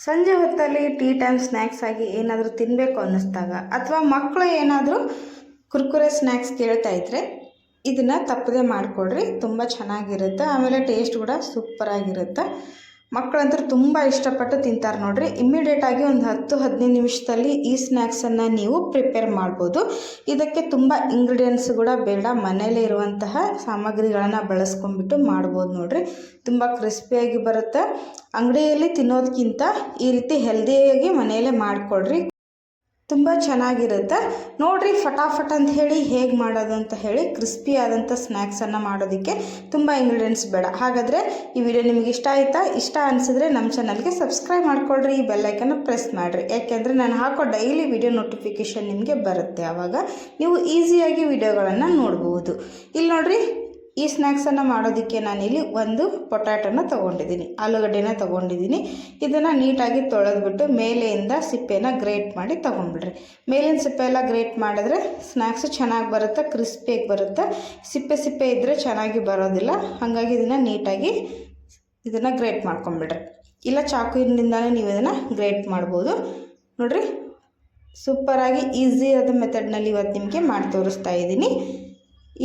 ಸಂಜೆ ಹೊತ್ತಲ್ಲಿ tea time snacks ಆಗಿ ಏನಾದರೂ ತಿನ್ನಬೇಕು ಅನ್ನಿಸ್ದಾಗ ಅಥವಾ ಮಕ್ಕಳು ಏನಾದರೂ ಕುರ್ಕುರೆ ಸ್ನ್ಯಾಕ್ಸ್ ಕೇಳ್ತಾ ಇದ್ದರೆ ಇದನ್ನು ತಪ್ಪದೆ ಮಾಡಿಕೊಡ್ರಿ. ತುಂಬ ಚೆನ್ನಾಗಿರುತ್ತೆ, ಆಮೇಲೆ ಟೇಸ್ಟ್ ಕೂಡ ಸೂಪರಾಗಿರುತ್ತೆ. ಮಕ್ಕಳಂತೂ ತುಂಬ ಇಷ್ಟಪಟ್ಟು ತಿಂತಾರೆ ನೋಡ್ರಿ. ಇಮ್ಮಿಡಿಯೇಟಾಗಿ ಒಂದು 10-15 ನಿಮಿಷದಲ್ಲಿ ಈ ಸ್ನ್ಯಾಕ್ಸನ್ನು ನೀವು ಪ್ರಿಪೇರ್ ಮಾಡ್ಬೋದು. ಇದಕ್ಕೆ ತುಂಬ ಇಂಗ್ರೀಡಿಯೆಂಟ್ಸ್ ಕೂಡ ಬೇಡ, ಮನೆಯಲ್ಲೇ ಇರುವಂತಹ ಸಾಮಗ್ರಿಗಳನ್ನು ಬಳಸ್ಕೊಂಡ್ಬಿಟ್ಟು ಮಾಡ್ಬೋದು ನೋಡ್ರಿ. ತುಂಬ ಕ್ರಿಸ್ಪಿಯಾಗಿ ಬರುತ್ತೆ. ಅಂಗಡಿಯಲ್ಲಿ ತಿನ್ನೋದಕ್ಕಿಂತ ಈ ರೀತಿ ಹೆಲ್ದಿಯಾಗಿ ಮನೆಯಲ್ಲೇ ಮಾಡಿಕೊಡ್ರಿ, ತುಂಬ ಚೆನ್ನಾಗಿರುತ್ತೆ ನೋಡಿರಿ. ಫಟಾಫಟ್ ಅಂತ ಹೇಳಿ ಹೇಗೆ ಮಾಡೋದು ಅಂತ ಹೇಳಿ ಕ್ರಿಸ್ಪಿ ಆದಂಥ ಸ್ನ್ಯಾಕ್ಸನ್ನು ಮಾಡೋದಕ್ಕೆ ತುಂಬ ಇಂಗ್ರೀಡಿಯೆಂಟ್ಸ್ ಬೇಡ. ಹಾಗಾದರೆ ಈ ವಿಡಿಯೋ ನಿಮಗೆ ಇಷ್ಟ ಆಯಿತಾ? ಇಷ್ಟ ಅನಿಸಿದ್ರೆ ನಮ್ಮ ಚಾನಲ್ಗೆ ಸಬ್ಸ್ಕ್ರೈಬ್ ಮಾಡ್ಕೊಳ್ರಿ, ಈ ಬೆಲ್ಲೈಕನ್ನು ಪ್ರೆಸ್ ಮಾಡಿರಿ. ಯಾಕೆಂದರೆ ನಾನು ಹಾಕೋ ಡೈಲಿ ವಿಡಿಯೋ ನೋಟಿಫಿಕೇಷನ್ ನಿಮಗೆ ಬರುತ್ತೆ. ಆವಾಗ ನೀವು ಈಸಿಯಾಗಿ ವಿಡಿಯೋಗಳನ್ನು ನೋಡ್ಬೋದು. ಇಲ್ಲಿ ನೋಡಿರಿ, ಈ ಸ್ನ್ಯಾಕ್ಸನ್ನು ಮಾಡೋದಕ್ಕೆ ನಾನಿಲ್ಲಿ ಒಂದು ಪೊಟ್ಯಾಟೊನ ತೊಗೊಂಡಿದ್ದೀನಿ, ಆಲೂಗಡ್ಡೆನ ತೊಗೊಂಡಿದ್ದೀನಿ. ಇದನ್ನು ನೀಟಾಗಿ ತೊಳೆದ್ಬಿಟ್ಟು ಮೇಲೆಯಿಂದ ಸಿಪ್ಪೆನ ಗ್ರೇಟ್ ಮಾಡಿ ತೊಗೊಂಡ್ಬಿಡ್ರಿ. ಮೇಲಿನ ಸಿಪ್ಪೆ ಎಲ್ಲ ಗ್ರೇಟ್ ಮಾಡಿದ್ರೆ ಸ್ನ್ಯಾಕ್ಸು ಚೆನ್ನಾಗಿ ಬರುತ್ತೆ, ಕ್ರಿಸ್ಪಿಯಾಗಿ ಬರುತ್ತೆ. ಸಿಪ್ಪೆ ಇದ್ದರೆ ಚೆನ್ನಾಗಿ ಬರೋದಿಲ್ಲ. ಹಾಗಾಗಿ ಇದನ್ನು ಗ್ರೇಟ್ ಮಾಡ್ಕೊಂಬಿಡ್ರಿ. ಇಲ್ಲ ಚಾಕುವಿನಿಂದನೇ ನೀವು ಇದನ್ನು ಗ್ರೇಟ್ ಮಾಡ್ಬೋದು ನೋಡಿರಿ. ಸೂಪರಾಗಿ ಈಸಿಯಾದ ಮೆಥಡ್ನಲ್ಲಿ ಇವತ್ತು ನಿಮಗೆ ಮಾಡಿ ತೋರಿಸ್ತಾ ಇದ್ದೀನಿ.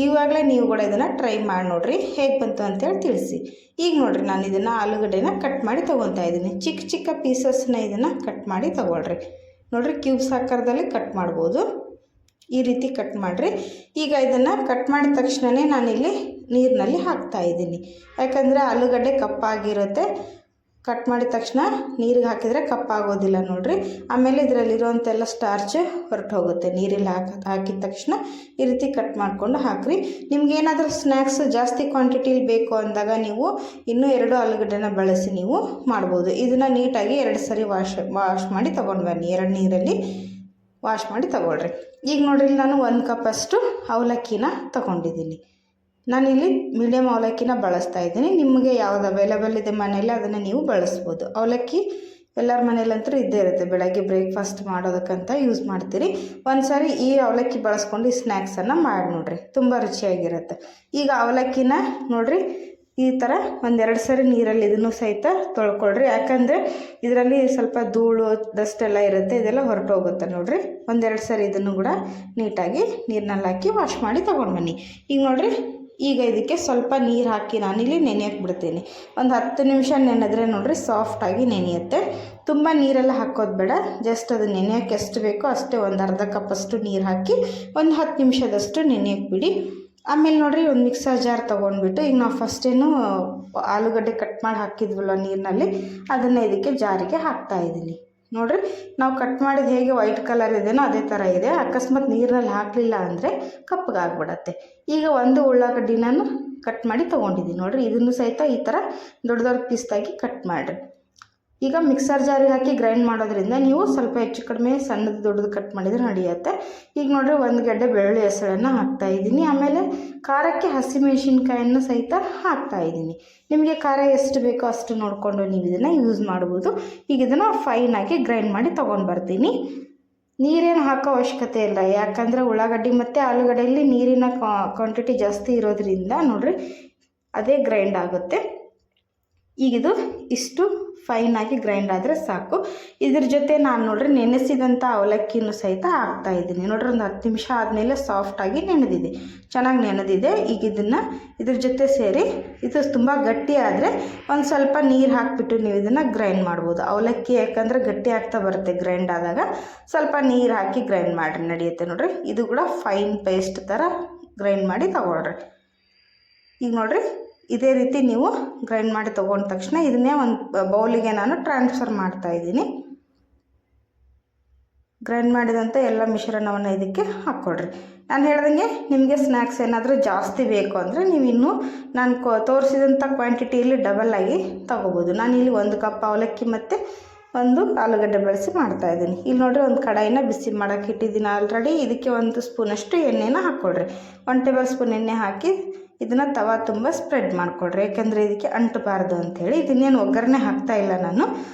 ಇವಾಗಲೇ ನೀವು ಕೂಡ ಇದನ್ನು ಟ್ರೈ ಮಾಡಿ ನೋಡಿರಿ, ಹೇಗೆ ಬಂತು ಅಂತೇಳಿ ತಿಳಿಸಿ. ಈಗ ನೋಡಿರಿ, ನಾನು ಇದನ್ನು ಆಲೂಗಡ್ಡೆನ ಕಟ್ ಮಾಡಿ ತೊಗೊತಾ ಇದ್ದೀನಿ. ಚಿಕ್ಕ ಚಿಕ್ಕ ಪೀಸಸ್ನ ಇದನ್ನು ಕಟ್ ಮಾಡಿ ತೊಗೊಳ್ರಿ. ನೋಡಿರಿ, ಕ್ಯೂಬ್ಸ್ ಆಕಾರದಲ್ಲಿ ಕಟ್ ಮಾಡ್ಬೋದು. ಈ ರೀತಿ ಕಟ್ ಮಾಡಿರಿ. ಈಗ ಇದನ್ನು ಕಟ್ ಮಾಡಿದ ತಕ್ಷಣವೇ ನಾನಿಲ್ಲಿ ನೀರಿನಲ್ಲಿ ಹಾಕ್ತಾಯಿದ್ದೀನಿ. ಯಾಕಂದರೆ ಆಲೂಗಡ್ಡೆ ಕಪ್ಪಾಗಿರುತ್ತೆ. ಕಟ್ ಮಾಡಿದ ತಕ್ಷಣ ನೀರಿಗೆ ಹಾಕಿದರೆ ಕಪ್ಪಾಗೋದಿಲ್ಲ ನೋಡಿರಿ. ಆಮೇಲೆ ಇದರಲ್ಲಿರುವಂತೆಲ್ಲ ಸ್ಟಾರ್ಚ್ ಹೊರಟು ಹೋಗುತ್ತೆ. ನೀರಲ್ಲಿ ಹಾಕಿದ ತಕ್ಷಣ ಈ ರೀತಿ ಕಟ್ ಮಾಡಿಕೊಂಡು ಹಾಕಿರಿ. ನಿಮಗೇನಾದರೂ ಸ್ನ್ಯಾಕ್ಸ್ ಜಾಸ್ತಿ ಕ್ವಾಂಟಿಟಿಲಿ ಬೇಕು ಅಂದಾಗ ನೀವು ಇನ್ನೂ 2 ಆಲೂಗಡ್ಡೆನ ಬಳಸಿ ನೀವು ಮಾಡ್ಬೋದು. ಇದನ್ನು ನೀಟಾಗಿ 2 ಸರಿ ವಾಶ್ ಮಾಡಿ ತೊಗೊಂಡು ಬನ್ನಿ. 2 ನೀರಲ್ಲಿ ವಾಶ್ ಮಾಡಿ ತೊಗೊಳ್ರಿ. ಈಗ ನೋಡಿರಿ, ನಾನು 1 ಕಪ್ಪಷ್ಟು ಅವಲಕ್ಕಿನ ತೊಗೊಂಡಿದ್ದೀನಿ. ನಾನಿಲ್ಲಿ ಮೀಡಿಯಮ್ ಅವಲಕ್ಕಿನ ಬಳಸ್ತಾ ಇದ್ದೀನಿ. ನಿಮಗೆ ಯಾವುದು ಅವೈಲೇಬಲ್ ಇದೆ ಮನೆಯಲ್ಲಿ ಅದನ್ನು ನೀವು ಬಳಸ್ಬೋದು. ಅವಲಕ್ಕಿ ಎಲ್ಲರ ಮನೇಲಂತೂ ಇದ್ದೇ ಇರುತ್ತೆ, ಬೆಳಗ್ಗೆ ಬ್ರೇಕ್ಫಾಸ್ಟ್ ಮಾಡೋದಕ್ಕಂತ ಯೂಸ್ ಮಾಡ್ತೀರಿ. ಒಂದು ಸಾರಿ ಈ ಅವಲಕ್ಕಿ ಬಳಸ್ಕೊಂಡು ಈ ಸ್ನ್ಯಾಕ್ಸನ್ನು ಮಾಡಿ ನೋಡಿರಿ, ತುಂಬ ರುಚಿಯಾಗಿರುತ್ತೆ. ಈಗ ಅವಲಕ್ಕಿನ ನೋಡಿರಿ, ಈ ಥರ 1-2 ಸರಿ ನೀರಲ್ಲಿ ಇದನ್ನು ಸಹಿತ ತೊಳ್ಕೊಳ್ರಿ. ಯಾಕಂದರೆ ಇದರಲ್ಲಿ ಸ್ವಲ್ಪ ಧೂಳು ಡಸ್ಟೆಲ್ಲ ಇರುತ್ತೆ, ಇದೆಲ್ಲ ಹೊರಟೋಗುತ್ತೆ ನೋಡಿರಿ. 1-2 ಸರಿ ಇದನ್ನು ಕೂಡ ನೀಟಾಗಿ ನೀರಿನಲ್ಲಿ ಹಾಕಿ ವಾಶ್ ಮಾಡಿ ತೊಗೊಂಡು ಬನ್ನಿ. ಈಗ ನೋಡಿರಿ, ಈಗ ಇದಕ್ಕೆ ಸ್ವಲ್ಪ ನೀರು ಹಾಕಿ ನಾನಿಲ್ಲಿ ನೆನೆಯಕ್ಕೆ ಬಿಡ್ತೀನಿ. ಒಂದು 10 ನಿಮಿಷ ನೆನೆದ್ರೆ ನೋಡಿರಿ ಸಾಫ್ಟಾಗಿ ನೆನೆಯುತ್ತೆ. ತುಂಬ ನೀರೆಲ್ಲ ಹಾಕೋದು ಬೇಡ, ಜಸ್ಟ್ ಅದು ನೆನೆಯೋಕ್ಕೆ ಎಷ್ಟು ಬೇಕೋ ಅಷ್ಟೇ. ಒಂದು ಅರ್ಧ ಕಪ್ಪಷ್ಟು ನೀರು ಹಾಕಿ ಒಂದು 10 ನಿಮಿಷದಷ್ಟು ನೆನೆಯಕ್ಕೆ ಬಿಡಿ. ಆಮೇಲೆ ನೋಡಿರಿ, ಒಂದು ಮಿಕ್ಸರ್ ಜಾರ್ ತೊಗೊಂಡ್ಬಿಟ್ಟು ಈಗ ನಾವು ಫಸ್ಟೇನು ಆಲೂಗಡ್ಡೆ ಕಟ್ ಮಾಡಿ ಹಾಕಿದ್ವಲ್ಲ ನೀರಿನಲ್ಲಿ, ಅದನ್ನು ಇದಕ್ಕೆ ಜಾರಿಗೆ ಹಾಕ್ತಾಯಿದ್ದೀನಿ. ನೋಡಿರಿ, ನಾವು ಕಟ್ ಮಾಡಿದ ಹೇಗೆ ವೈಟ್ ಕಲರ್ ಇದೆಯೋ ಅದೇ ಥರ ಇದೆ. ಅಕಸ್ಮಾತ್ ನೀರಲ್ಲಿ ಹಾಕಲಿಲ್ಲ ಅಂದರೆ ಕಪ್ಪಗಾಗ್ಬಿಡತ್ತೆ. ಈಗ ಒಂದು ಉಳ್ಳಾಗಡ್ಡಿ ನಾನು ಕಟ್ ಮಾಡಿ ತೊಗೊಂಡಿದ್ದೀನಿ ನೋಡಿರಿ. ಇದನ್ನು ಸಹಿತ ಈ ಥರ ದೊಡ್ಡ ಪೀಸ್ದಾಗಿ ಕಟ್ ಮಾಡಿರಿ. ಈಗ ಮಿಕ್ಸರ್ ಜಾರಿಗೆ ಹಾಕಿ ಗ್ರೈಂಡ್ ಮಾಡೋದ್ರಿಂದ ನೀವು ಸ್ವಲ್ಪ ಹೆಚ್ಚು ಕಡಿಮೆ ಸಣ್ಣದು ದೊಡ್ಡದು ಕಟ್ ಮಾಡಿದರೆ ನಡೆಯುತ್ತೆ. ಈಗ ನೋಡಿರಿ, 1 ಗಡ್ಡೆ ಬೆಳ್ಳುಳ್ಳಿ ಹೆಸಳನ್ನು ಹಾಕ್ತಾಯಿದ್ದೀನಿ. ಆಮೇಲೆ ಖಾರಕ್ಕೆ ಹಸಿಮೆಣಸಿನ್ಕಾಯನ್ನು ಸಹಿತ ಹಾಕ್ತಾಯಿದ್ದೀನಿ. ನಿಮಗೆ ಖಾರ ಎಷ್ಟು ಬೇಕೋ ಅಷ್ಟು ನೋಡಿಕೊಂಡು ನೀವು ಇದನ್ನು ಯೂಸ್ ಮಾಡ್ಬೋದು. ಈಗ ಇದನ್ನು ಫೈನಾಗಿ ಗ್ರೈಂಡ್ ಮಾಡಿ ತೊಗೊಂಡು ಬರ್ತೀನಿ. ನೀರೇನು ಹಾಕೋ ಅವಶ್ಯಕತೆ ಇಲ್ಲ, ಯಾಕಂದರೆ ಉಳ್ಳಾಗಡ್ಡಿ ಮತ್ತು ಆಲೂಗಡ್ಡೆಯಲ್ಲಿ ನೀರಿನ ಕ್ವಾಂಟಿಟಿ ಜಾಸ್ತಿ ಇರೋದ್ರಿಂದ ನೋಡಿರಿ ಅದೇ ಗ್ರೈಂಡ್ ಆಗುತ್ತೆ. ಈಗಿದು ಇಷ್ಟು ಫೈನಾಗಿ ಗ್ರೈಂಡ್ ಆದರೆ ಸಾಕು. ಇದ್ರ ಜೊತೆ ನಾನು ನೋಡಿರಿ ನೆನೆಸಿದಂಥ ಅವಲಕ್ಕಿನೂ ಸಹಿತ ಹಾಕ್ತಾಯಿದ್ದೀನಿ. ನೋಡ್ರಿ, ಒಂದು 10 ನಿಮಿಷ ಆದಮೇಲೆ ಸಾಫ್ಟಾಗಿ ನೆನೆದಿದೆ, ಚೆನ್ನಾಗಿ ನೆನೆದಿದೆ. ಈಗ ಇದನ್ನು ಇದ್ರ ಜೊತೆ ಸೇರಿ, ಇದು ತುಂಬ ಗಟ್ಟಿ ಆದರೆ ಒಂದು ಸ್ವಲ್ಪ ನೀರು ಹಾಕಿಬಿಟ್ಟು ನೀವು ಇದನ್ನು ಗ್ರೈಂಡ್ ಮಾಡ್ಬೋದು. ಅವಲಕ್ಕಿ ಯಾಕಂದರೆ ಗಟ್ಟಿ ಆಗ್ತಾ ಬರುತ್ತೆ ಗ್ರೈಂಡ್ ಆದಾಗ, ಸ್ವಲ್ಪ ನೀರು ಹಾಕಿ ಗ್ರೈಂಡ್ ಮಾಡಿರಿ ನಡೆಯುತ್ತೆ. ನೋಡಿರಿ, ಇದು ಕೂಡ ಫೈನ್ ಪೇಸ್ಟ್ ಥರ ಗ್ರೈಂಡ್ ಮಾಡಿ ತಗೊಳ್ರಿ. ಈಗ ನೋಡಿರಿ, ಇದೇ ರೀತಿ ನೀವು ಗ್ರೈಂಡ್ ಮಾಡಿ ತೊಗೊಂಡ ತಕ್ಷಣ ಇದನ್ನೇ ಒಂದು ಬೌಲಿಗೆ ನಾನು ಟ್ರಾನ್ಸ್ಫರ್ ಮಾಡ್ತಾಯಿದ್ದೀನಿ. ಗ್ರೈಂಡ್ ಮಾಡಿದಂಥ ಎಲ್ಲ ಮಿಶ್ರಣವನ್ನು ಇದಕ್ಕೆ ಹಾಕ್ಕೊಡ್ರಿ. ನಾನು ಹೇಳ್ದಂಗೆ ನಿಮಗೆ ಸ್ನ್ಯಾಕ್ಸ್ ಏನಾದರೂ ಜಾಸ್ತಿ ಬೇಕು ಅಂದರೆ ನೀವು ಇನ್ನೂ ನಾನು ತೋರಿಸಿದಂಥ ಕ್ವಾಂಟಿಟಿಯಲ್ಲಿ ಡಬಲ್ ಆಗಿ ತೊಗೋಬೋದು. ನಾನಿಲ್ಲಿ 1 ಕಪ್ ಅವಲಕ್ಕಿ ಮತ್ತು 1 ಆಲೂಗಡ್ಡೆ ಬಳಸಿ ಮಾಡ್ತಾಯಿದ್ದೀನಿ. ಇಲ್ಲಿ ನೋಡಿರಿ, ಒಂದು ಕಡಾಯಿನ ಬಿಸಿ ಮಾಡೋಕ್ಕೆ ಇಟ್ಟಿದ್ದೀನಿ ಆಲ್ರೆಡಿ. ಇದಕ್ಕೆ 1 ಸ್ಪೂನಷ್ಟು ಎಣ್ಣೆನ ಹಾಕ್ಕೊಡ್ರಿ. 1 ಟೇಬಲ್ ಸ್ಪೂನ್ ಎಣ್ಣೆ ಹಾಕಿ ಇದನ್ನು ತವಾ ತುಂಬ ಸ್ಪ್ರೆಡ್ ಮಾಡಿಕೊಡ್ರಿ. ಯಾಕೆಂದರೆ ಇದಕ್ಕೆ ಅಂಟಬಾರ್ದು ಅಂಥೇಳಿ. ಇದನ್ನೇನು ಒಗ್ಗರಣೆ ಹಾಕ್ತಾಯಿಲ್ಲ ನಾನು,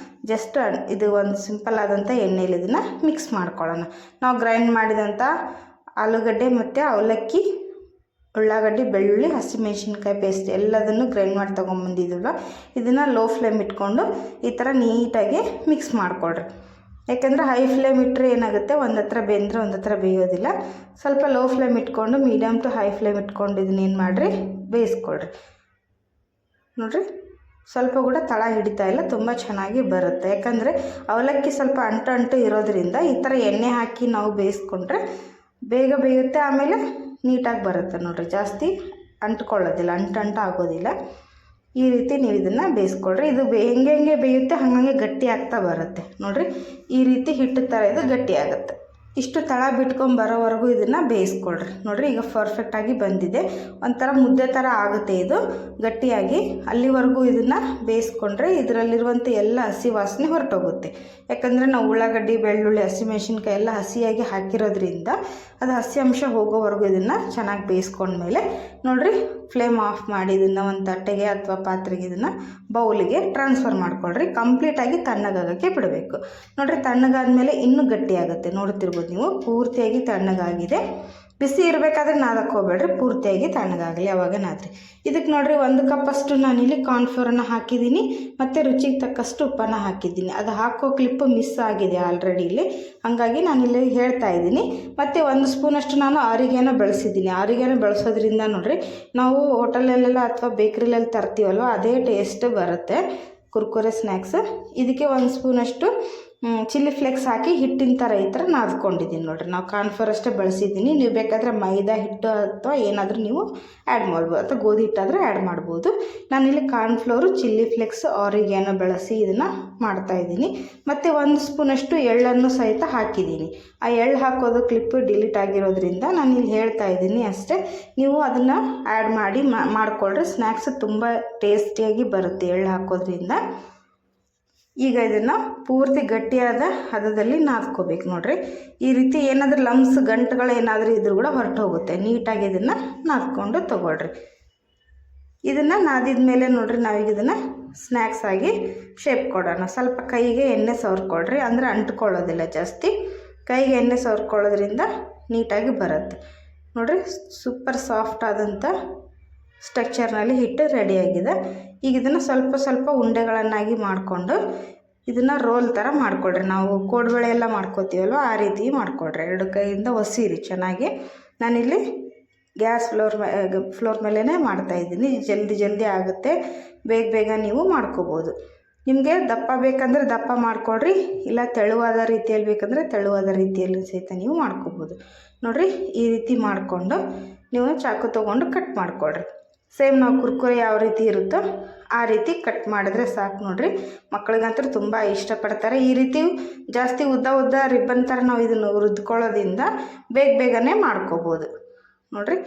ಜಸ್ಟ್ ಇದು ಒಂದು ಸಿಂಪಲ್ ಆದಂಥ ಎಣ್ಣೆಲಿ ಇದನ್ನು ಮಿಕ್ಸ್ ಮಾಡ್ಕೊಳ್ಳೋಣ. ನಾವು ಗ್ರೈಂಡ್ ಮಾಡಿದಂಥ ಆಲೂಗಡ್ಡೆ ಮತ್ತು ಅವಲಕ್ಕಿ ಉಳ್ಳಾಗಡ್ಡಿ, ಬೆಳ್ಳುಳ್ಳಿ, ಹಸಿಮೆಣ್ಸಿನ್ಕಾಯಿ ಪೇಸ್ಟ್ ಎಲ್ಲದನ್ನು ಗ್ರೈಂಡ್ ಮಾಡಿ ತೊಗೊಂಬಂದಿದ್ವಲ್ಲ, ಇದನ್ನು ಲೋ ಫ್ಲೇಮ್ ಇಟ್ಕೊಂಡು ಈ ಥರ ನೀಟಾಗಿ ಮಿಕ್ಸ್ ಮಾಡಿಕೊಡ್ರಿ. ಯಾಕೆಂದರೆ ಹೈ ಫ್ಲೇಮ್ ಇಟ್ಟರೆ ಏನಾಗುತ್ತೆ, ಒಂದು ಹತ್ರ ಬೆಂದರೆ ಒಂದು ಹತ್ರ ಬೇಯೋದಿಲ್ಲ. ಸ್ವಲ್ಪ ಲೋ ಫ್ಲೇಮ್ ಇಟ್ಕೊಂಡು ಮೀಡಿಯಮ್ ಟು ಹೈ ಫ್ಲೇಮ್ ಇಟ್ಕೊಂಡು ಇದನ್ನೇನು ಮಾಡಿರಿ, ಬೇಯಿಸ್ಕೊಳ್ರಿ. ನೋಡಿರಿ, ಸ್ವಲ್ಪ ಕೂಡ ತಳ ಹಿಡಿತಾ ಇಲ್ಲ, ತುಂಬ ಚೆನ್ನಾಗಿ ಬರುತ್ತೆ. ಯಾಕಂದರೆ ಅವಲಕ್ಕಿ ಸ್ವಲ್ಪ ಅಂಟು ಇರೋದ್ರಿಂದ ಈ ಥರ ಎಣ್ಣೆ ಹಾಕಿ ನಾವು ಬೇಯಿಸ್ಕೊಂಡ್ರೆ ಬೇಗ ಬೇಯುತ್ತೆ, ಆಮೇಲೆ ನೀಟಾಗಿ ಬರುತ್ತೆ. ನೋಡಿರಿ, ಜಾಸ್ತಿ ಅಂಟ್ಕೊಳ್ಳೋದಿಲ್ಲ, ಅಂಟು ಆಗೋದಿಲ್ಲ. ಈ ರೀತಿ ನೀವು ಇದನ್ನು ಬೇಯಿಸ್ಕೊಳ್ರಿ. ಇದು ಹೆಂಗೆ ಬೇಯುತ್ತೆ ಹಾಗೆ ಗಟ್ಟಿ ಆಗ್ತಾ ಬರುತ್ತೆ. ನೋಡಿರಿ, ಈ ರೀತಿ ಹಿಟ್ಟು ಥರ ಇದು ಗಟ್ಟಿ ಆಗುತ್ತೆ. ಇಷ್ಟು ತಳ ಬಿಟ್ಕೊಂಡು ಬರೋವರೆಗೂ ಇದನ್ನು ಬೇಯಿಸ್ಕೊಳ್ರಿ. ನೋಡಿರಿ, ಈಗ ಪರ್ಫೆಕ್ಟಾಗಿ ಬಂದಿದೆ. ಒಂಥರ ಮುದ್ದೆ ಥರ ಆಗುತ್ತೆ ಇದು ಗಟ್ಟಿಯಾಗಿ. ಅಲ್ಲಿವರೆಗೂ ಇದನ್ನು ಬೇಯಿಸ್ಕೊಂಡ್ರೆ ಇದರಲ್ಲಿರುವಂಥ ಎಲ್ಲ ಹಸಿ ವಾಸನೆ ಹೊರಟೋಗುತ್ತೆ. ಯಾಕಂದರೆ ನಾವು ಉಳ್ಳಾಗಡ್ಡಿ, ಬೆಳ್ಳುಳ್ಳಿ, ಹಸಿಮೆಣ್ಸಿನ್ಕಾಯಿ ಎಲ್ಲ ಹಸಿಯಾಗಿ ಹಾಕಿರೋದ್ರಿಂದ ಅದು ಹಸಿ ಅಂಶ ಹೋಗೋವರೆಗೂ ಇದನ್ನು ಚೆನ್ನಾಗಿ ಬೇಯಿಸ್ಕೊಂಡ್ಮೇಲೆ ನೋಡಿರಿ, ಫ್ಲೇಮ್ ಆಫ್ ಮಾಡಿ ಇದನ್ನು ಒಂದು ತಟ್ಟೆಗೆ ಅಥವಾ ಪಾತ್ರೆಗೆ ಇದನ್ನು ಬೌಲಿಗೆ ಟ್ರಾನ್ಸ್ಫರ್ ಮಾಡ್ಕೊಳ್ರಿ. ಕಂಪ್ಲೀಟಾಗಿ ತಣ್ಣಗಾಗೋಕ್ಕೆ ಬಿಡಬೇಕು. ನೋಡಿರಿ, ತಣ್ಣಗಾದ್ಮೇಲೆ ಇನ್ನೂ ಗಟ್ಟಿಯಾಗುತ್ತೆ. ನೋಡ್ತಿರ್ಬೋದು ನೀವು, ಪೂರ್ತಿಯಾಗಿ ತಣ್ಣಗಾಗಿದೆ. ಬಿಸಿ ಇರಬೇಕಾದ್ರೆ ನಾದಕ್ಕೆ ಹೋಗ್ಬೇಡ್ರಿ, ಪೂರ್ತಿಯಾಗಿ ತಣ್ಣಗಾಗಲಿ, ಅವಾಗ ನಾದ್ರಿ. ಇದಕ್ಕೆ ನೋಡಿರಿ, 1 ಕಪ್ಪಷ್ಟು ನಾನಿಲ್ಲಿ ಕಾರ್ನ್ಫ್ಲೋರನ್ನು ಹಾಕಿದ್ದೀನಿ ಮತ್ತು ರುಚಿಗೆ ತಕ್ಕಷ್ಟು ಉಪ್ಪನ್ನು ಹಾಕಿದ್ದೀನಿ. ಅದು ಹಾಕೋ ಕ್ಲಿಪ್ಪು ಮಿಸ್ ಆಗಿದೆ ಆಲ್ರೆಡಿ ಇಲ್ಲಿ, ಹಾಗಾಗಿ ನಾನಿಲ್ಲಿ ಹೇಳ್ತಾ ಇದ್ದೀನಿ. ಮತ್ತು 1 ಸ್ಪೂನಷ್ಟು ನಾನು ಆರಿಗೆನ ಬಳಸಿದ್ದೀನಿ. ಆರಿಗೆನ ಬಳಸೋದ್ರಿಂದ ನೋಡಿರಿ, ನಾವು ಹೋಟೆಲಲ್ಲೆಲ್ಲ ಅಥವಾ ಬೇಕ್ರಿಲೆಲ್ಲ ತರ್ತೀವಲ್ವ, ಅದೇ ಟೇಸ್ಟ್ ಬರುತ್ತೆ ಕುರ್ಕುರೆ ಸ್ನ್ಯಾಕ್ಸ್. ಇದಕ್ಕೆ 1 ಸ್ಪೂನಷ್ಟು ಚಿಲ್ಲಿ ಫ್ಲೇಕ್ಸ್ ಹಾಕಿ ಹಿಟ್ಟಿನ ಥರ ಈ ಥರ ನಾದ್ಕೊಂಡಿದ್ದೀನಿ. ನೋಡಿರಿ, ನಾವು ಕಾರ್ನ್ಫ್ಲೋರ್ ಅಷ್ಟೇ ಬಳಸಿದ್ದೀನಿ. ನೀವು ಬೇಕಾದರೆ ಮೈದಾ ಹಿಟ್ಟು ಅಥವಾ ಏನಾದರೂ ನೀವು ಆ್ಯಡ್ ಮಾಡ್ಬೋದು, ಅಥವಾ ಗೋಧಿ ಹಿಟ್ಟಾದರೂ ಆ್ಯಡ್ ಮಾಡ್ಬೋದು. ನಾನಿಲ್ಲಿ ಕಾರ್ನ್ಫ್ಲೋರು, ಚಿಲ್ಲಿ ಫ್ಲೇಕ್ಸ್, ಆರಿಗ್ಯಾನೋ ಬಳಸಿ ಇದನ್ನು ಮಾಡ್ತಾಯಿದ್ದೀನಿ. ಮತ್ತು 1 ಸ್ಪೂನಷ್ಟು ಎಳ್ಳನ್ನು ಸಹಿತ ಹಾಕಿದ್ದೀನಿ. ಆ ಎಳ್ಳು ಹಾಕೋದು ಕ್ಲಿಪ್ಪು ಡಿಲೀಟ್ ಆಗಿರೋದ್ರಿಂದ ನಾನಿಲ್ಲಿ ಹೇಳ್ತಾ ಇದ್ದೀನಿ ಅಷ್ಟೇ. ನೀವು ಅದನ್ನು ಆ್ಯಡ್ ಮಾಡಿ ಮಾಡಿಕೊಳ್ರಿ. ಸ್ನ್ಯಾಕ್ಸ್ ತುಂಬ ಟೇಸ್ಟಿಯಾಗಿ ಬರುತ್ತೆ ಎಳ್ಳು ಹಾಕೋದ್ರಿಂದ. ಈಗ ಇದನ್ನು ಪೂರ್ತಿ ಗಟ್ಟಿಯಾದ ಹದದಲ್ಲಿ ನಾದ್ಕೋಬೇಕು. ನೋಡಿರಿ, ಈ ರೀತಿ ಏನಾದರೂ ಲಮ್ಸ್, ಗಂಟುಗಳು ಏನಾದರೂ ಇದ್ರೂ ಕೂಡ ಹೊರಟು ಹೋಗುತ್ತೆ. ನೀಟಾಗಿ ಇದನ್ನು ನಾದ್ಕೊಂಡು ತೊಗೊಳ್ರಿ. ಇದನ್ನು ನಾದಿದ ಮೇಲೆ ನೋಡಿರಿ, ನಾವೀಗ ಇದನ್ನು ಸ್ನ್ಯಾಕ್ಸ್ ಆಗಿ ಶೇಪ್ ಕೊಡೋಣ. ಸ್ವಲ್ಪ ಕೈಗೆ ಎಣ್ಣೆ ಸವರ್ಕೊಳ್ರಿ, ಅಂದರೆ ಅಂಟ್ಕೊಳ್ಳೋದಿಲ್ಲ ಜಾಸ್ತಿ. ಕೈಗೆ ಎಣ್ಣೆ ಸವರ್ಕೊಳ್ಳೋದ್ರಿಂದ ನೀಟಾಗಿ ಬರುತ್ತೆ. ನೋಡಿರಿ, ಸೂಪರ್ ಸಾಫ್ಟ್ ಆದಂಥ ಸ್ಟ್ರಕ್ಚರ್ನಲ್ಲಿ ಹಿಟ್ಟು ರೆಡಿಯಾಗಿದೆ. ಈಗ ಇದನ್ನು ಸ್ವಲ್ಪ ಸ್ವಲ್ಪ ಉಂಡೆಗಳನ್ನಾಗಿ ಮಾಡಿಕೊಂಡು ಇದನ್ನು ರೋಲ್ ಥರ ಮಾಡಿಕೊಡ್ರಿ. ನಾವು ಕೋಡ್ಬಳೆ ಎಲ್ಲ ಮಾಡ್ಕೋತೀವಲ್ವ, ಆ ರೀತಿ ಮಾಡಿಕೊಡ್ರಿ. 2 ಕೈಯಿಂದ ಒಸಿರಿ ಚೆನ್ನಾಗಿ. ನಾನಿಲ್ಲಿ ಗ್ಯಾಸ್ ಫ್ಲೋರ್ ಮೇಲೇ ಮಾಡ್ತಾಯಿದ್ದೀನಿ. ಜಲ್ದಿ ಆಗುತ್ತೆ, ಬೇಗ ನೀವು ಮಾಡ್ಕೋಬೋದು. ನಿಮಗೆ ದಪ್ಪ ಬೇಕಂದರೆ ದಪ್ಪ ಮಾಡಿಕೊಡ್ರಿ, ಇಲ್ಲ ತೆಳುವಾದ ರೀತಿಯಲ್ಲಿ ಬೇಕಂದರೆ ತೆಳುವಾದ ರೀತಿಯಲ್ಲಿ ಸಹಿತ ನೀವು ಮಾಡ್ಕೋಬೋದು. ನೋಡಿರಿ, ಈ ರೀತಿ ಮಾಡಿಕೊಂಡು ನೀವು ಚಾಕು ತೊಗೊಂಡು ಕಟ್ ಮಾಡಿಕೊಡ್ರಿ. ಸೇಮ್ ನಾವು ಕುರ್ಕುರೆ ಯಾವ ರೀತಿ ಇರುತ್ತೋ ಆ ರೀತಿ ಕಟ್ ಮಾಡಿದ್ರೆ ಸಾಕು. ನೋಡಿರಿ, ಮಕ್ಕಳಿಗಂತೂ ತುಂಬ ಇಷ್ಟಪಡ್ತಾರೆ. ಈ ರೀತಿ ಜಾಸ್ತಿ ಉದ್ದ ರಿಬ್ಬನ್ ಥರ ನಾವು ಇದನ್ನು ಹುರಿದುಕೊಳ್ಳೋದ್ರಿಂದ ಬೇಗನೆ ಮಾಡ್ಕೋಬೋದು. ನೋಡಿರಿ,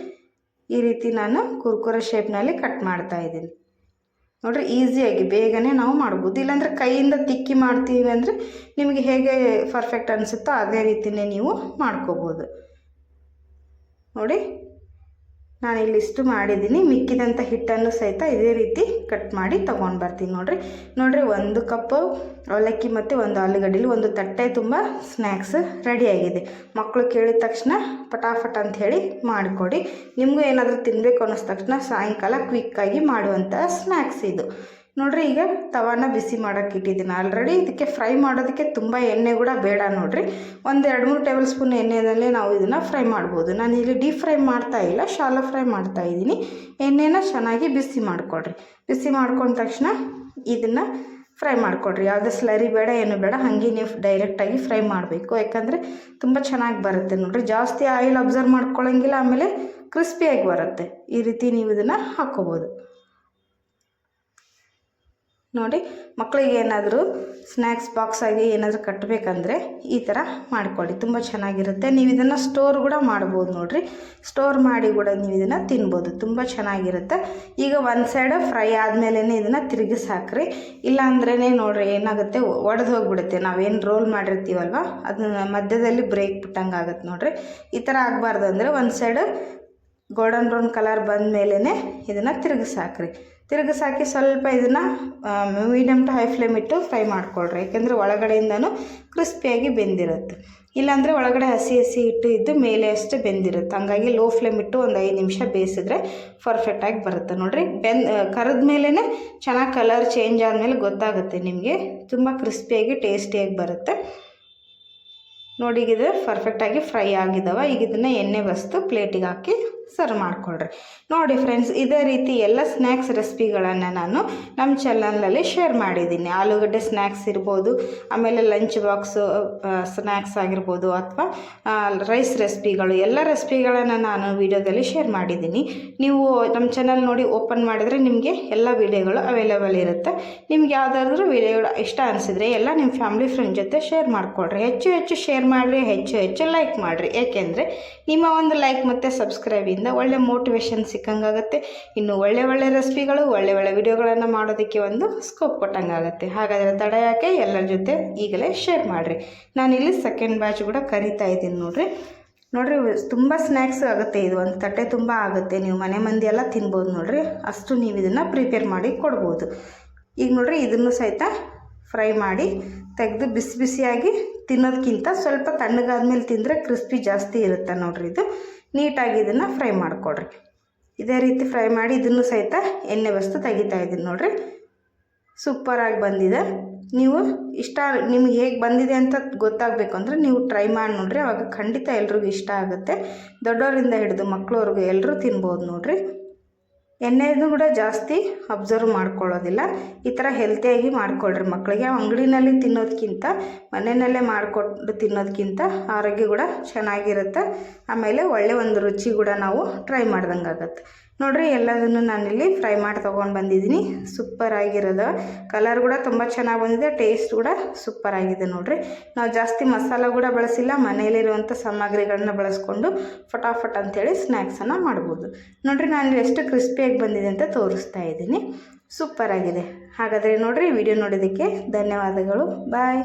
ಈ ರೀತಿ ನಾನು ಕುರ್ಕುರೆ ಶೇಪ್ನಲ್ಲಿ ಕಟ್ ಮಾಡ್ತಾಯಿದ್ದೀನಿ. ನೋಡಿರಿ, ಈಸಿಯಾಗಿ ಬೇಗನೆ ನಾವು ಮಾಡ್ಬೋದು. ಇಲ್ಲಾಂದರೆ ಕೈಯಿಂದ ತಿಕ್ಕಿ ಮಾಡ್ತೀವಿ ಅಂದರೆ ನಿಮಗೆ ಹೇಗೆ ಪರ್ಫೆಕ್ಟ್ ಅನಿಸುತ್ತೋ ಅದೇ ರೀತಿಯೇ ನೀವು ಮಾಡ್ಕೋಬೋದು. ನೋಡಿ, ನಾನು ಇಲ್ಲಿಷ್ಟು ಮಾಡಿದ್ದೀನಿ. ಮಿಕ್ಕಿದಂಥ ಹಿಟ್ಟನ್ನು ಸಹಿತ ಇದೇ ರೀತಿ ಕಟ್ ಮಾಡಿ ತೊಗೊಂಡು ಬರ್ತೀನಿ. ನೋಡಿರಿ 1 ಕಪ್ಪು ಅವಲಕ್ಕಿ ಮತ್ತು 1 ಆಲೂಗಡ್ಡೆಲಿ 1 ತಟ್ಟೆ ತುಂಬ ಸ್ನ್ಯಾಕ್ಸ್ ರೆಡಿಯಾಗಿದೆ. ಮಕ್ಕಳು ಕೇಳಿದ ತಕ್ಷಣ ಪಟಾಫಟ್ ಅಂತ ಹೇಳಿ ಮಾಡಿಕೊಡಿ. ನಿಮಗೂ ಏನಾದರೂ ತಿನ್ನಬೇಕು ಅನ್ನಿಸ್ದ ತಕ್ಷಣ ಸಾಯಂಕಾಲ ಕ್ವಿಕ್ಕಾಗಿ ಮಾಡುವಂಥ ಸ್ನ್ಯಾಕ್ಸ್ ಇದು. ನೋಡಿರಿ, ಈಗ ತವಾನ ಬಿಸಿ ಮಾಡೋಕ್ಕೆ ಇಟ್ಟಿದ್ದೀನಿ ಆಲ್ರೆಡಿ. ಇದಕ್ಕೆ ಫ್ರೈ ಮಾಡೋದಕ್ಕೆ ತುಂಬ ಎಣ್ಣೆ ಕೂಡ ಬೇಡ. ನೋಡಿರಿ, 1-2-3 ಟೇಬಲ್ ಸ್ಪೂನ್ ಎಣ್ಣೆಯಲ್ಲೇ ನಾವು ಇದನ್ನು ಫ್ರೈ ಮಾಡ್ಬೋದು. ನಾನು ಇಲ್ಲಿ ಡೀಪ್ ಫ್ರೈ ಮಾಡ್ತಾಯಿಲ್ಲ, ಶಾಲೋ ಫ್ರೈ ಮಾಡ್ತಾಯಿದ್ದೀನಿ. ಎಣ್ಣೆನ ಚೆನ್ನಾಗಿ ಬಿಸಿ ಮಾಡಿಕೊಡ್ರಿ. ಬಿಸಿ ಮಾಡ್ಕೊಂಡ ತಕ್ಷಣ ಇದನ್ನು ಫ್ರೈ ಮಾಡಿಕೊಡ್ರಿ. ಯಾವುದೇ ಸ್ಲರಿ ಬೇಡ, ಏನು ಬೇಡ, ಹಾಗೆ ನೀವು ಡೈರೆಕ್ಟಾಗಿ ಫ್ರೈ ಮಾಡಬೇಕು. ಯಾಕಂದರೆ ತುಂಬ ಚೆನ್ನಾಗಿ ಬರುತ್ತೆ. ನೋಡಿರಿ, ಜಾಸ್ತಿ ಆಯಿಲ್ ಅಬ್ಸರ್ವ್ ಮಾಡ್ಕೊಳ್ಳೋಂಗಿಲ್ಲ, ಆಮೇಲೆ ಕ್ರಿಸ್ಪಿಯಾಗಿ ಬರುತ್ತೆ. ಈ ರೀತಿ ನೀವು ಇದನ್ನು ಹಾಕ್ಕೋಬೋದು. ನೋಡಿ, ಮಕ್ಕಳಿಗೆ ಏನಾದರೂ ಸ್ನ್ಯಾಕ್ಸ್ ಬಾಕ್ಸ್ ಆಗಿ ಏನಾದರೂ ಕಟ್ಟಬೇಕಂದ್ರೆ ಈ ಥರ ಮಾಡಿಕೊಡಿ, ತುಂಬ ಚೆನ್ನಾಗಿರುತ್ತೆ. ನೀವು ಇದನ್ನು ಸ್ಟೋರ್ ಕೂಡ ಮಾಡ್ಬೋದು. ನೋಡಿರಿ, ಸ್ಟೋರ್ ಮಾಡಿ ಕೂಡ ನೀವು ಇದನ್ನು ತಿನ್ಬೋದು, ತುಂಬ ಚೆನ್ನಾಗಿರುತ್ತೆ. ಈಗ 1 ಸೈಡ್ ಫ್ರೈ ಆದಮೇಲೆ ಇದನ್ನು ತಿರುಗಿಸಿ ಹಾಕ್ರಿ. ಇಲ್ಲಾಂದ್ರೇ ನೋಡಿರಿ ಏನಾಗುತ್ತೆ, ಒಡೆದು ಹೋಗಿಬಿಡುತ್ತೆ. ನಾವೇನು ರೋಲ್ ಮಾಡಿರ್ತೀವಲ್ವ, ಅದನ್ನ ಮಧ್ಯದಲ್ಲಿ ಬ್ರೇಕ್ ಬಿಟ್ಟಂಗೆ ಆಗುತ್ತೆ. ನೋಡಿರಿ, ಈ ಥರ ಆಗಬಾರ್ದು. ಅಂದರೆ 1 ಸೈಡ್ ಗೋಲ್ಡನ್ ಬ್ರೌನ್ ಕಲರ್ ಬಂದ ಮೇಲೇ ಇದನ್ನು ತಿರುಗಿಸಿ ಹಾಕ್ರಿ. ತಿರುಗಿಸಾಕಿ ಸ್ವಲ್ಪ ಇದನ್ನು ಮೀಡಿಯಮ್ ಟು ಹೈ ಫ್ಲೇಮ್ ಇಟ್ಟು ಫ್ರೈ ಮಾಡ್ಕೊಳ್ರಿ, ಯಾಕೆಂದರೆ ಒಳಗಡೆಯಿಂದನೂ ಕ್ರಿಸ್ಪಿಯಾಗಿ ಬೆಂದಿರುತ್ತೆ. ಇಲ್ಲಾಂದರೆ ಒಳಗಡೆ ಹಸಿ ಹಸಿ ಹಿಟ್ಟು ಇದ್ದು ಮೇಲೆ ಅಷ್ಟೇ ಬೆಂದಿರುತ್ತೆ. ಹಂಗಾಗಿ ಲೋ ಫ್ಲೇಮ್ ಇಟ್ಟು ಒಂದು 5 ನಿಮಿಷ ಬೇಯಿಸಿದ್ರೆ ಪರ್ಫೆಕ್ಟಾಗಿ ಬರುತ್ತೆ. ನೋಡಿರಿ, ಕರೆದ ಮೇಲೇ ಚೆನ್ನಾಗಿ ಕಲರ್ ಚೇಂಜ್ ಆದಮೇಲೆ ಗೊತ್ತಾಗುತ್ತೆ ನಿಮಗೆ, ತುಂಬ ಕ್ರಿಸ್ಪಿಯಾಗಿ ಟೇಸ್ಟಿಯಾಗಿ ಬರುತ್ತೆ. ನೋಡಿ, ಇದು ಪರ್ಫೆಕ್ಟಾಗಿ ಫ್ರೈ ಆಗಿದ್ದಾವೆ. ಈಗ ಇದನ್ನು ಎಣ್ಣೆ ಬಸ್ತು ಪ್ಲೇಟಿಗೆ ಹಾಕಿ ಸರ್ವ್ ಮಾಡಿಕೊಳ್ರಿ. ನೋಡಿ ಫ್ರೆಂಡ್ಸ್, ಇದೇ ರೀತಿ ಎಲ್ಲ ಸ್ನ್ಯಾಕ್ಸ್ ರೆಸಿಪಿಗಳನ್ನು ನಾನು ನಮ್ಮ ಚಾನಲಲ್ಲಿ ಶೇರ್ ಮಾಡಿದ್ದೀನಿ. ಆಲೂಗಡ್ಡೆ ಸ್ನ್ಯಾಕ್ಸ್ ಇರ್ಬೋದು, ಆಮೇಲೆ ಲಂಚ್ ಬಾಕ್ಸು ಸ್ನ್ಯಾಕ್ಸ್ ಆಗಿರ್ಬೋದು, ಅಥವಾ ರೈಸ್ ರೆಸಿಪಿಗಳು, ಎಲ್ಲ ರೆಸಿಪಿಗಳನ್ನು ನಾನು ವಿಡಿಯೋದಲ್ಲಿ ಶೇರ್ ಮಾಡಿದ್ದೀನಿ. ನೀವು ನಮ್ಮ ಚಾನಲ್ ನೋಡಿ ಓಪನ್ ಮಾಡಿದರೆ ನಿಮಗೆ ಎಲ್ಲ ವಿಡಿಯೋಗಳು ಅವೈಲೇಬಲ್ ಇರುತ್ತೆ. ನಿಮ್ಗೆ ಯಾವುದಾದ್ರೂ ವಿಡಿಯೋಗಳು ಇಷ್ಟ ಅನಿಸಿದರೆ ಎಲ್ಲ ನಿಮ್ಮ ಫ್ಯಾಮಿಲಿ ಫ್ರೆಂಡ್ ಜೊತೆ ಶೇರ್ ಮಾಡಿಕೊಡ್ರಿ. ಹೆಚ್ಚು ಹೆಚ್ಚು ಶೇರ್ ಮಾಡಿರಿ, ಹೆಚ್ಚು ಹೆಚ್ಚು ಲೈಕ್ ಮಾಡಿರಿ. ಏಕೆಂದರೆ ನಿಮ್ಮ ಒಂದು ಲೈಕ್ ಮತ್ತು ಸಬ್ಸ್ಕ್ರೈಬಿಂದ ಒಳ್ಳೆ ಮೋಟಿವೇಶನ್ ಸಿಕ್ಕಂಗಾಗುತ್ತೆ. ಇನ್ನು ಒಳ್ಳೆ ರೆಸಿಪಿಗಳು, ಒಳ್ಳೆ ವಿಡಿಯೋಗಳನ್ನು ಮಾಡೋದಕ್ಕೆ ಒಂದು ಸ್ಕೋಪ್ ಕೊಟ್ಟಂಗಾಗುತ್ತೆ. ಹಾಗಾದರೆ ತಡ ಯಾಕೆ, ಎಲ್ಲರ ಜೊತೆ ಈಗಲೇ ಶೇರ್ ಮಾಡಿರಿ. ನಾನಿಲ್ಲಿ ಸೆಕೆಂಡ್ ಬ್ಯಾಚ್ ಕೂಡ ಕರಿತಾ ಇದ್ದೀನಿ. ನೋಡಿರಿ, ತುಂಬ ಸ್ನ್ಯಾಕ್ಸ್ ಆಗುತ್ತೆ. ಇದು ಒಂದು ತಟ್ಟೆ ತುಂಬ ಆಗುತ್ತೆ. ನೀವು ಮನೆ ಮಂದಿ ಎಲ್ಲ ತಿನ್ಬೋದು. ನೋಡಿರಿ, ಅಷ್ಟು ನೀವು ಇದನ್ನು ಪ್ರಿಪೇರ್ ಮಾಡಿ ಕೊಡ್ಬೋದು. ಈಗ ನೋಡಿರಿ, ಇದನ್ನು ಸಹಿತ ಫ್ರೈ ಮಾಡಿ ತೆಗೆದು ಬಿಸಿ ಬಿಸಿಯಾಗಿ ತಿನ್ನೋದಕ್ಕಿಂತ ಸ್ವಲ್ಪ ತಣ್ಣಗಾದ್ಮೇಲೆ ತಿಂದರೆ ಕ್ರಿಸ್ಪಿ ಜಾಸ್ತಿ ಇರುತ್ತೆ. ನೋಡಿರಿ, ಇದು ನೀಟಾಗಿ ಇದನ್ನು ಫ್ರೈ ಮಾಡಿಕೊಡ್ರಿ. ಇದೇ ರೀತಿ ಫ್ರೈ ಮಾಡಿ ಇದನ್ನು ಸಹಿತ ಎಣ್ಣೆ ಬಸ್ತು ತೆಗಿತಾ ಇದ್ದೀನಿ. ನೋಡಿರಿ, ಸೂಪರಾಗಿ ಬಂದಿದೆ. ನೀವು ನಿಮ್ಗೆ ಹೇಗೆ ಬಂದಿದೆ ಅಂತ ಗೊತ್ತಾಗಬೇಕು ಅಂದರೆ ನೀವು ಟ್ರೈ ಮಾಡಿ ನೋಡಿರಿ. ಆವಾಗ ಖಂಡಿತ ಎಲ್ರಿಗೂ ಇಷ್ಟ ಆಗುತ್ತೆ. ದೊಡ್ಡವರಿಂದ ಹಿಡಿದು ಮಕ್ಕಳವ್ರಿಗೂ ಎಲ್ಲರೂ ತಿನ್ಬೋದು. ನೋಡಿರಿ, ಎಣ್ಣೆದು ಕೂಡ ಜಾಸ್ತಿ ಅಬ್ಸರ್ವ್ ಮಾಡ್ಕೊಳ್ಳೋದಿಲ್ಲ. ಈ ಥರ ಹೆಲ್ತಿಯಾಗಿ ಮಾಡಿಕೊಳ್ರಿ ಮಕ್ಕಳಿಗೆ. ಅಂಗಡಿನಲ್ಲಿ ತಿನ್ನೋದಕ್ಕಿಂತ ಮನೆಯಲ್ಲೇ ಮಾಡಿಕೊಟ್ಟು ತಿನ್ನೋದಕ್ಕಿಂತ ಆರೋಗ್ಯ ಕೂಡ ಚೆನ್ನಾಗಿರುತ್ತೆ. ಆಮೇಲೆ ಒಳ್ಳೆ ಒಂದು ರುಚಿ ಕೂಡ ನಾವು ಟ್ರೈ ಮಾಡ್ದಂಗೆ ಆಗುತ್ತೆ. ನೋಡಿರಿ, ಎಲ್ಲದನ್ನು ನಾನಿಲ್ಲಿ ಫ್ರೈ ಮಾಡಿ ತೊಗೊಂಡು ಬಂದಿದ್ದೀನಿ. ಸೂಪರಾಗಿರೋದು, ಕಲರ್ ಕೂಡ ತುಂಬ ಚೆನ್ನಾಗಿ ಬಂದಿದೆ, ಟೇಸ್ಟ್ ಕೂಡ ಸೂಪರಾಗಿದೆ. ನೋಡಿರಿ, ನಾವು ಜಾಸ್ತಿ ಮಸಾಲ ಕೂಡ ಬಳಸಿಲ್ಲ, ಮನೆಯಲ್ಲಿರುವಂಥ ಸಾಮಗ್ರಿಗಳನ್ನ ಬಳಸ್ಕೊಂಡು ಫಟಾಫಟ್ ಅಂಥೇಳಿ ಸ್ನ್ಯಾಕ್ಸನ್ನು ಮಾಡ್ಬೋದು. ನೋಡಿರಿ, ನಾನು ಎಷ್ಟು ಕ್ರಿಸ್ಪಿಯಾಗಿ ಬಂದಿದೆ ಅಂತ ತೋರಿಸ್ತಾ ಇದ್ದೀನಿ. ಸೂಪರಾಗಿದೆ. ಹಾಗಾದರೆ ನೋಡಿರಿ, ವಿಡಿಯೋ ನೋಡೋದಕ್ಕೆ ಧನ್ಯವಾದಗಳು. ಬಾಯ್.